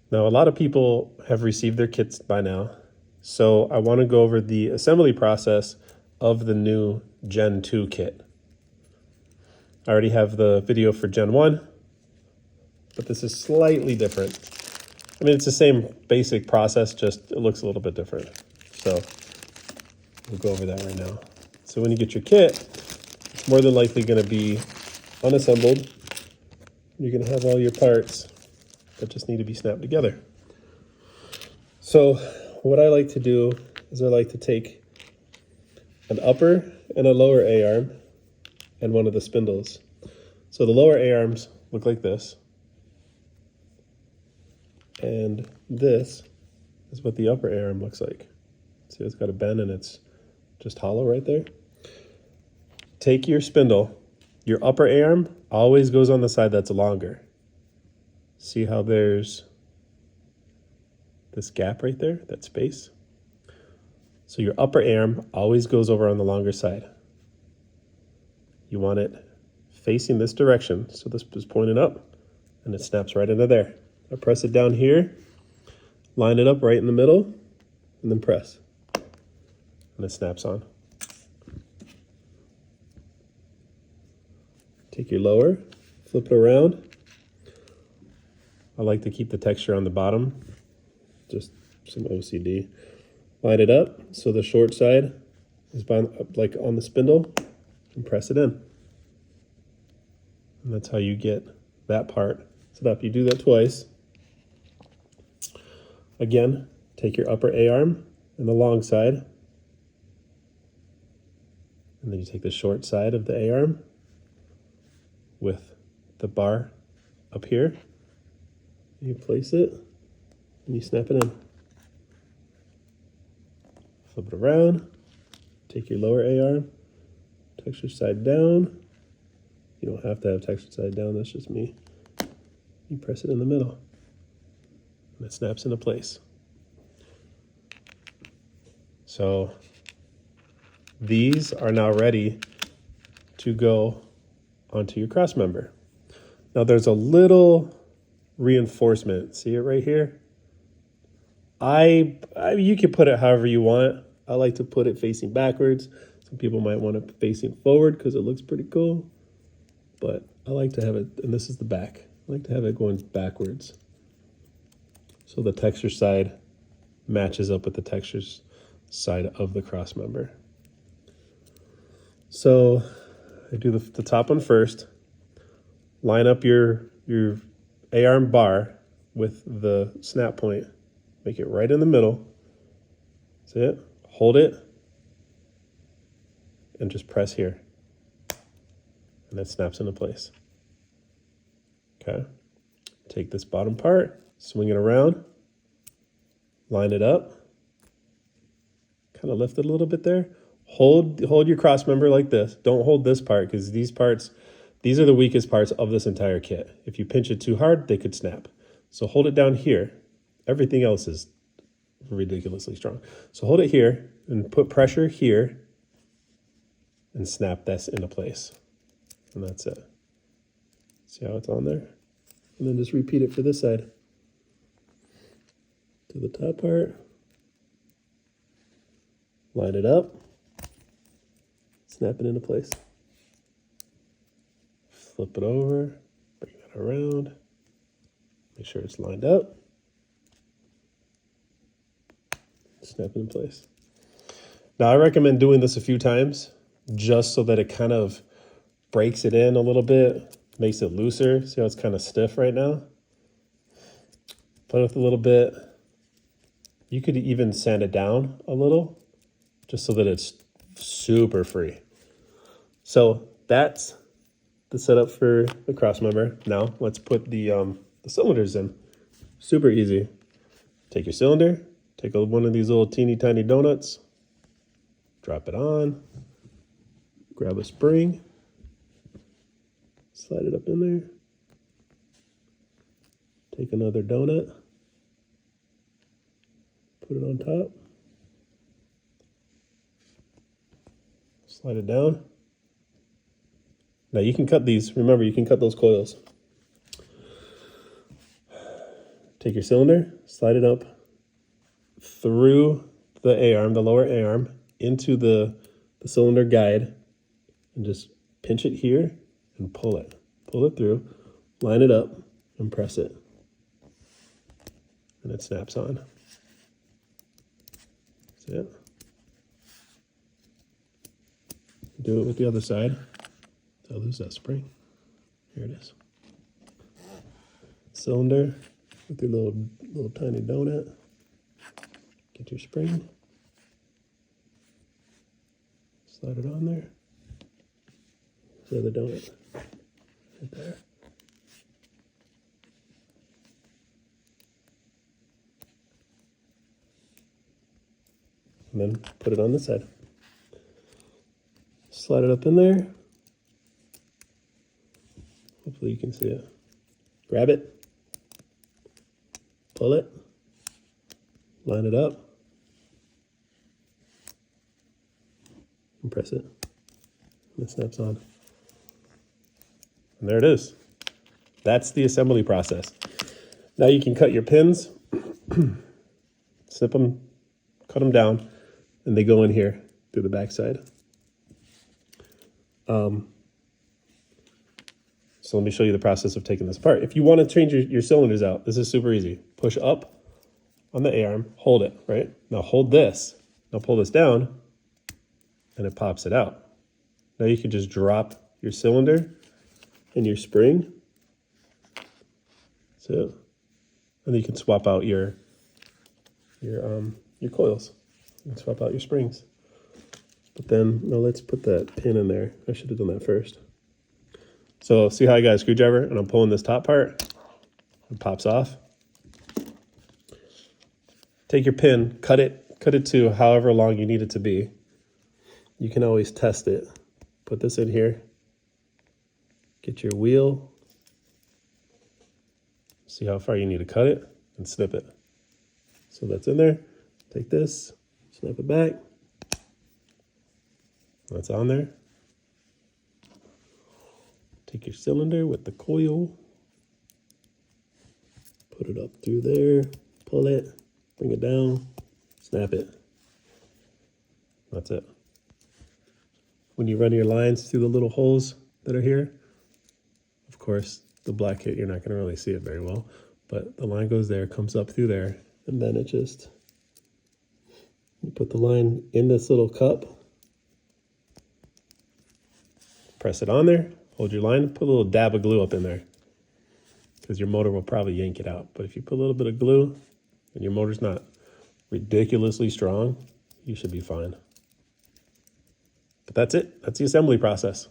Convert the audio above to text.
Now, a lot of people have received their kits by now, so I want to go over the assembly process of the new Gen 2 kit. I already have the video for Gen 1, but this is slightly different. I mean, it's the same basic process, just it looks a little bit different. So we'll go over that right now. So when you get your kit, it's more than likely going to be unassembled. You're going to have all your parts that just need to be snapped together. So what I like to do is I like to take an upper and a lower A-arm and one of the spindles. So the lower A-arms look like this. And this is what the upper A-arm looks like. See, it's got a bend and it's just hollow right there. Take your spindle. Your upper A-arm always goes on the side that's longer. See how there's this gap right there, that space? So your upper A-arm always goes over on the longer side. You want it facing this direction, so this is pointed up, and it snaps right into there. I press it down here, line it up right in the middle, and then press. And it snaps on. Take your lower, flip it around. I like to keep the texture on the bottom, just some OCD. Line it up so the short side is like on the spindle, and press it in. And that's how you get that part set up. You do that twice. Again, take your upper A-arm and the long side, and then you take the short side of the A-arm with the bar up here. You place it and you snap it in. Flip it around, take your lower A-arm, texture side down. You don't have to have texture side down, that's just me. You press it in the middle and it snaps into place. So these are now ready to go onto your cross member. Now there's a little reinforcement. See it right here? You can put it however you want. I like to put it facing backwards. Some people might want it facing forward because it looks pretty cool. But I like to have it, and this is the back. I like to have it going backwards. So the texture side matches up with the textures side of the cross member. So I do the top one first. Line up your A-arm bar with the snap point. Make it right in the middle. See it? Hold it. And just press here. And that snaps into place. Okay. Take this bottom part, swing it around, line it up, kind of lift it a little bit there. Hold your cross member like this. Don't hold this part because these are the weakest parts of this entire kit. If you pinch it too hard, they could snap. So hold it down here. Everything else is ridiculously strong. So hold it here and put pressure here and snap this into place. And that's it. See how it's on there? And then just repeat it for this side. To the top part. Line it up. Snap it into place. Flip it over. Bring that around. Make sure it's lined up. Snap it in place. Now I recommend doing this a few times just so that it kind of breaks it in a little bit, makes it looser. See how it's kind of stiff right now? Play with it a little bit. You could even sand it down a little just so that it's super free. So that's the setup for the cross member. Now let's put the cylinders in. Super easy. Take your cylinder, take one of these little teeny tiny donuts, drop it on, grab a spring, slide it up in there, take another donut, put it on top, slide it down. Now you can cut these, remember you can cut those coils. Take your cylinder, slide it up through the A-arm, the lower A-arm, into the cylinder guide, and just pinch it here and pull it. Pull it through, line it up, and press it. And it snaps on. That's it. Do it with the other side. I'll lose that spring. Here it is. Cylinder with your little tiny donut. Get your spring. Slide it on there. The other donut. Right there. And then put it on the side. Slide it up in there. Hopefully you can see it. Grab it. Pull it. Line it up. And press it. And it snaps on. And there it is. That's the assembly process. Now you can cut your pins. Snip them, cut them down, and they go in here through the backside. So let me show you the process of taking this apart. If you want to change your cylinders out, this is super easy. Push up on the A-arm, hold it, right? Now hold this. Now pull this down, and it pops it out. Now you can just drop your cylinder and your spring. So, and then you can swap out your coils. You can swap out your springs. But then, now let's put that pin in there. I should have done that first. So see how I got a screwdriver and I'm pulling this top part? It pops off. Take your pin, cut it to however long you need it to be. You can always test it. Put this in here. Get your wheel. See how far you need to cut it and snip it. So that's in there. Take this, snap it back. That's on there. Take your cylinder with the coil, put it up through there, pull it, bring it down, snap it. That's it. When you run your lines through the little holes that are here, of course, the black kit, you're not going to really see it very well, but the line goes there, comes up through there, and then it just, you put the line in this little cup, press it on there, hold your line, put a little dab of glue up in there because your motor will probably yank it out. But if you put a little bit of glue and your motor's not ridiculously strong, you should be fine. But that's it. That's the assembly process.